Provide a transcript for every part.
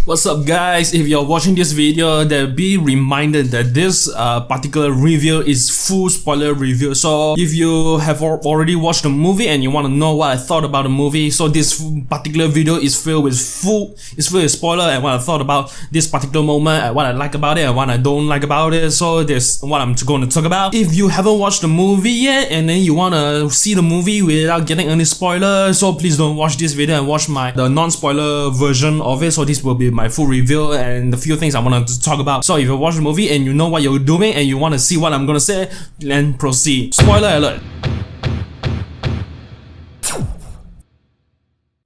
What's up guys, if you're watching this video, then be reminded that this particular review is full spoiler review. So if you have already watched the movie and you want to know what I thought about the movie, so this particular video is filled with spoiler and what I thought about this particular moment and what I like about it and what I don't like about it. So this what I'm going to talk about. If you haven't watched the movie yet and then you want to see the movie without getting any spoilers, so please don't watch this video and watch the non-spoiler version of it. So this will be my full review and the few things I want to talk about. So if you watch the movie and you know what you're doing and you want to see what I'm gonna say, then proceed. Spoiler alert.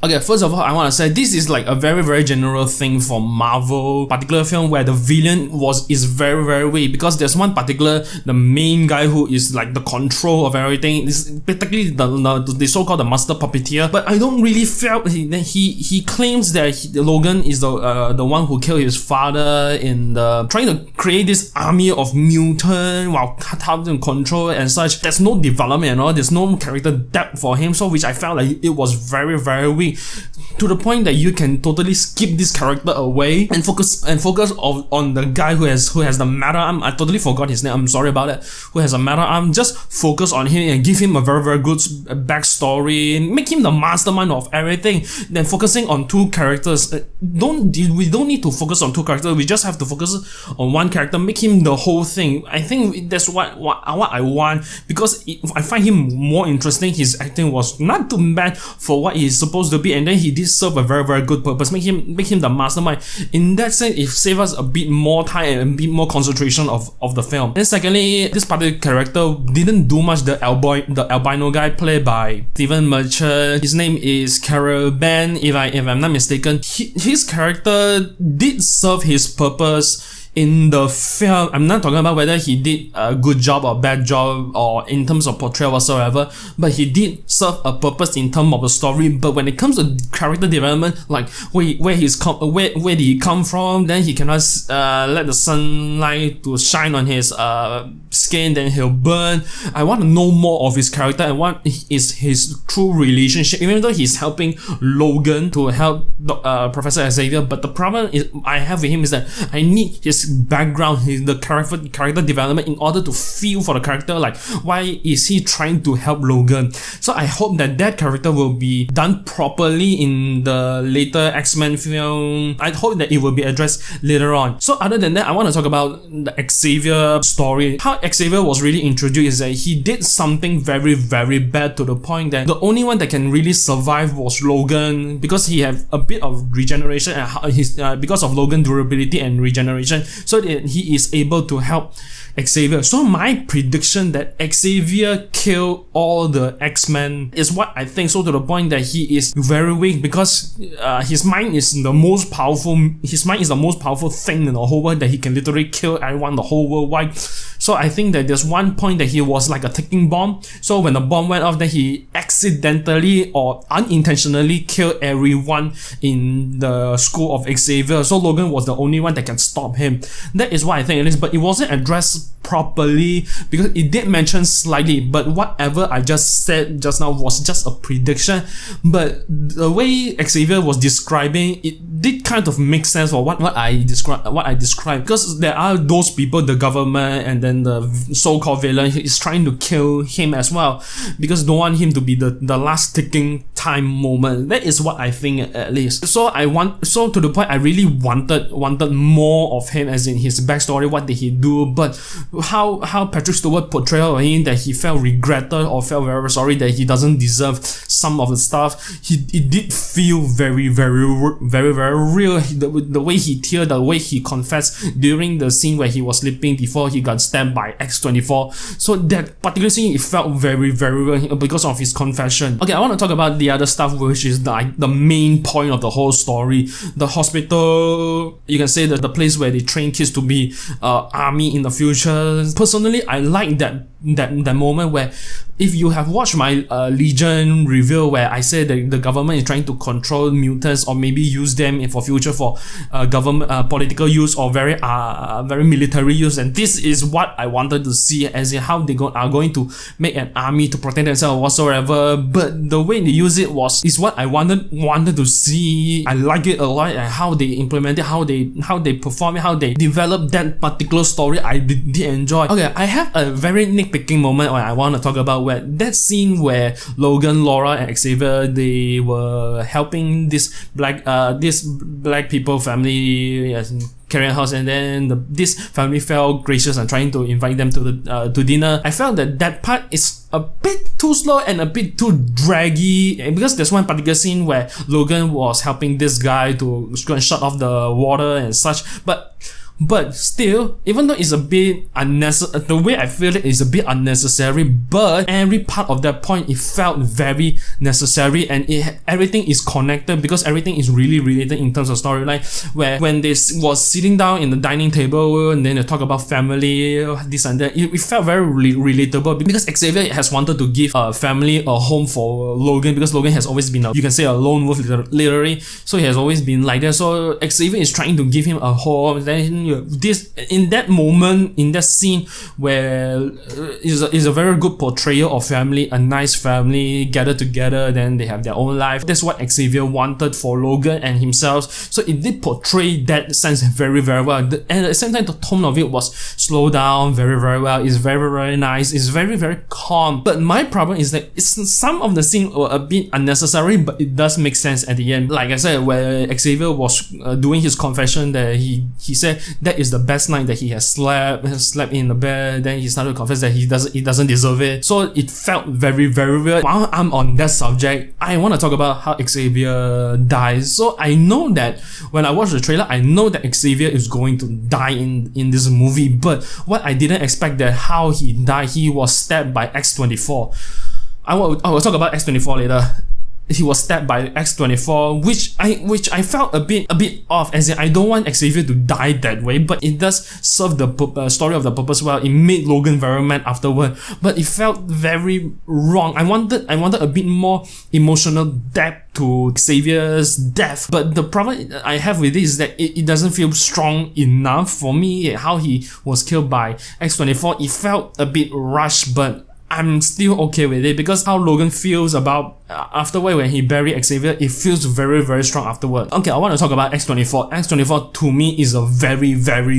Okay, first of all, I want to say this is like a very general thing for Marvel particular film where the villain is very weak, because there's one particular, the main guy who is like the control of everything. This is particularly the so-called the master puppeteer. But I don't really feel he claims that Logan is the one who killed his father in the trying to create this army of mutant while cut out and control and such. There's no development and all. There's no character depth for him, so which I felt like it was very weak. To the point that you can totally skip this character away and focus on the guy who has the matter arm. I totally forgot his name, I'm sorry about it. Who has a matter arm. Just focus on him and give him a very good backstory and make him the mastermind of everything. Then focusing on two characters. We don't need to focus on two characters. We just have to focus on one character. Make him the whole thing. I think that's what I want, because I find him more interesting. His acting was not too bad for what he's supposed to be, and then he did serve a very good purpose. Make him the mastermind. In that sense, it saves us a bit more time and a bit more concentration of the film. And secondly, this particular character didn't do much. The albino guy played by Steven Merchant, his name is Caravan, if I'm not mistaken. His character did serve his purpose in the film. I'm not talking about whether he did a good job or bad job or in terms of portrayal whatsoever, but he did serve a purpose in terms of the story. But when it comes to character development, like where did he come from, then he cannot let the sunlight to shine on his skin, then he'll burn. I want to know more of his character and what is his true relationship, even though he's helping Logan to help Professor Xavier. But the problem I have with him is that I need his background, the character development, in order to feel for the character, like why is he trying to help Logan. So I hope that character will be done properly in the later X-Men film. I hope that it will be addressed later on. So other than that, I want to talk about the Xavier story. How Xavier was really introduced is that he did something very bad, to the point that the only one that can really survive was Logan, because he had a bit of regeneration and because of Logan durability and regeneration, so that he is able to help Xavier. So my prediction that Xavier killed all the X-Men is what I think. So to the point that he is very weak, because his mind is the most powerful. His mind is the most powerful thing in the whole world, that he can literally kill everyone the whole worldwide. So I think that there's one point that he was like a ticking bomb. So when the bomb went off, then he accidentally or unintentionally killed everyone in the school of Xavier. So Logan was the only one that can stop him. That is what I think it is, but it wasn't addressed properly, because it did mention slightly, but whatever I just said just now was just a prediction. But the way Xavier was describing it did kind of make sense for what I described, because there are those people, the government, and then the so-called villain is trying to kill him as well, because don't want him to be the last ticking time moment. That is what I think, at least. So to the point I really wanted more of him, as in his backstory, what did he do, but how Patrick Stewart portrayed him, that he felt regretted or felt very sorry that he doesn't deserve some of the stuff. It did feel very real. The way he teared, the way he confessed during the scene where he was sleeping before he got stabbed by X-24. So that particular scene, it felt very real because of his confession. Okay, I want to talk about the other stuff, which is the main point of the whole story. The hospital, you can say that the place where they train kids to be army in the future. Personally, I like that that moment where, if you have watched my Legion review where I said that the government is trying to control mutants or maybe use them for future for government political use or very military use, and this is what I wanted to see, as in how they are going to make an army to protect themselves or whatsoever. But the way they use it is what I wanted to see. I like it a lot, and how they implement it, how they perform it, how they develop that particular story. I did enjoy. Okay, I have a very nitpicking moment where I want to talk about, where that scene where Logan, Laura, and Xavier, they were helping this black people family carrying house, and then this family felt gracious and trying to invite them to dinner. I felt that part is a bit too slow and a bit too draggy, because there's one particular scene where Logan was helping this guy to shut off the water and such, but still, even though it's a bit unnecessary, the way I feel it is a bit unnecessary, but every part of that point, it felt very necessary, and everything is connected because everything is really related in terms of storyline. Where when they was sitting down in the dining table and then they talk about family, this and that, it felt very relatable, because Xavier has wanted to give a family a home for Logan, because Logan has always been you can say a lone wolf literally, so he has always been like that. So Xavier is trying to give him a home. Then this, in that moment, in that scene where is a very good portrayal of family, a nice family gathered together, then they have their own life. That's what Xavier wanted for Logan and himself, so it did portray that sense very well, and at the same time the tone of it was slowed down very well. It's very nice, it's very calm. But my problem is that some of the scenes were a bit unnecessary, but it does make sense at the end. Like I said, where Xavier was doing his confession, that he said that is the best night that he has slept in the bed. Then he started to confess that he doesn't deserve it. So it felt very weird. While I'm on that subject, I want to talk about how Xavier dies. So I know that when I watched the trailer, I know that Xavier is going to die in this movie, but what I didn't expect that how he died, he was stabbed by X-24. I will talk about X-24 later. He was stabbed by X-24, which I felt a bit off, as in I don't want Xavier to die that way, but it does serve the story of the purpose well. It made Logan very mad afterward, but it felt very wrong. I wanted a bit more emotional depth to Xavier's death, but the problem I have with it is that it doesn't feel strong enough for me. How he was killed by X-24, it felt a bit rushed, but I'm still okay with it, because how Logan feels about afterward when he buried Xavier, it feels very strong afterward. Okay, I want to talk about X-24. X-24 to me is a very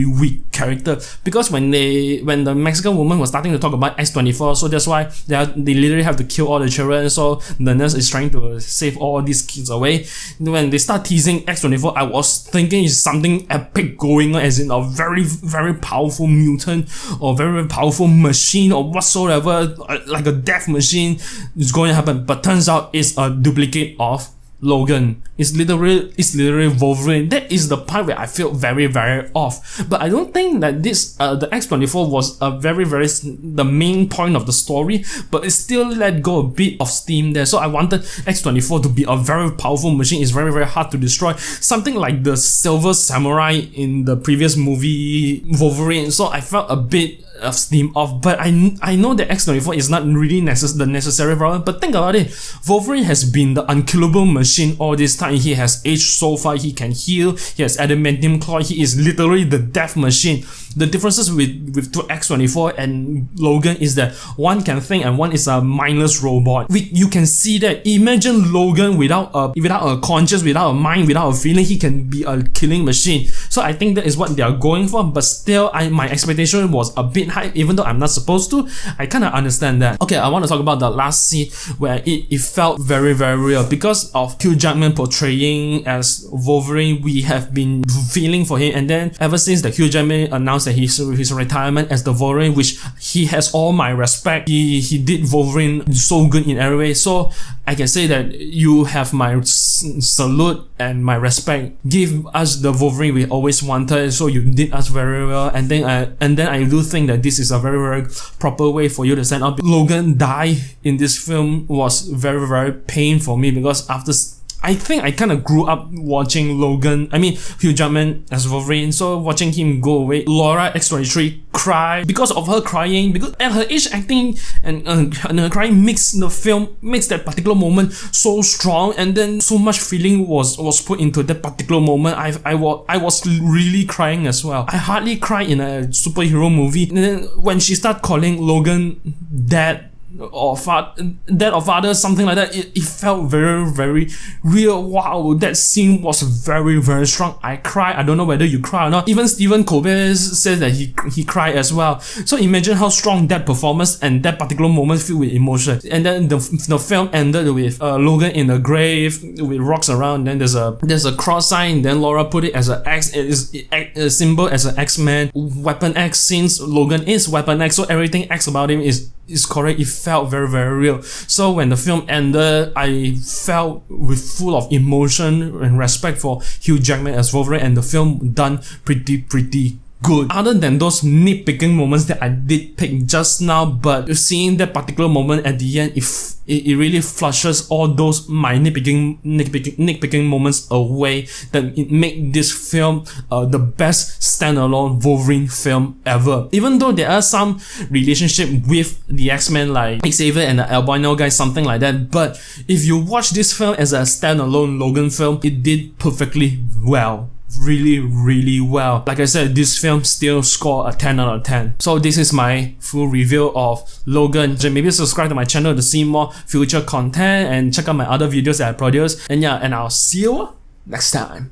weak character, because when the Mexican woman was starting to talk about X-24, so that's why they literally have to kill all the children, so the nurse is trying to save all these kids away. When they start teasing X-24, I was thinking it's something epic going on, as in a very powerful mutant or very powerful machine or whatsoever, like a death machine is going to happen, but turns out it's a duplicate of Logan. It's literally Wolverine. That is the part where I feel very off. But I don't think that this the X-24 was a very the main point of the story, but it still let go a bit of steam there. So I wanted X-24 to be a very powerful machine. It's very hard to destroy, something like the Silver Samurai in the previous movie Wolverine. So I felt a bit of steam off, but I know that X-24 is not really the necessary problem. But think about it, Wolverine has been the unkillable machine all this time. He has aged so far, he can heal, he has adamantium claw, he is literally the death machine. The differences with X-24 and Logan is that one can think and one is a mindless robot. You can see that. Imagine Logan without a conscience, without a mind, without a feeling. He can be a killing machine. So I think that is what they are going for, but still my expectation was a bit high, even though I'm not supposed to. I kind of understand that. Okay, I want to talk about the last scene where it felt very real, because of Hugh Jackman portraying as Wolverine. We have been feeling for him, and then ever since that Hugh Jackman announced that his retirement as the Wolverine, which he has all my respect. He did Wolverine so good in every way, so I can say that you have my salute and my respect. Give us the Wolverine we always wanted, so you did us very well. And then I do think that this is a very proper way for you to send out. Logan die in this film was very painful for me, because I think I kind of grew up watching Logan, I mean Hugh Jackman as Wolverine, so watching him go away, Laura X-23 cry because of her crying, because at her age acting and her crying makes that particular moment so strong, and then so much feeling was put into that particular moment. I was really crying as well. I hardly cry in a superhero movie. And then when she started calling Logan dad or father, something like that, it felt very, very real. Wow, that scene was very, very strong. I cried. I don't know whether you cry or not. Even Stephen Colbert said that he cried as well. So imagine how strong that performance and that particular moment filled with emotion. And then the film ended with Logan in a grave with rocks around. Then there's a cross sign. Then Laura put it as an X. It is a symbol as an X-Man. Weapon X, since Logan is Weapon X, so everything X about him is correct. It felt very, very real. So when the film ended, I felt full of emotion and respect for Hugh Jackman as Wolverine, and the film done pretty good. Other than those nitpicking moments that I did pick just now, but seeing that particular moment at the end, it really flushes all those my nitpicking moments away, that it make this film the best standalone Wolverine film ever. Even though there are some relationship with the X-Men like Xavier and the albino guy, something like that, but if you watch this film as a standalone Logan film, it did perfectly well. Really well. Like I said, this film still scored a 10 out of 10. So this is my full review of Logan. Maybe subscribe to my channel to see more future content and check out my other videos that I produce. And yeah, and I'll see you next time.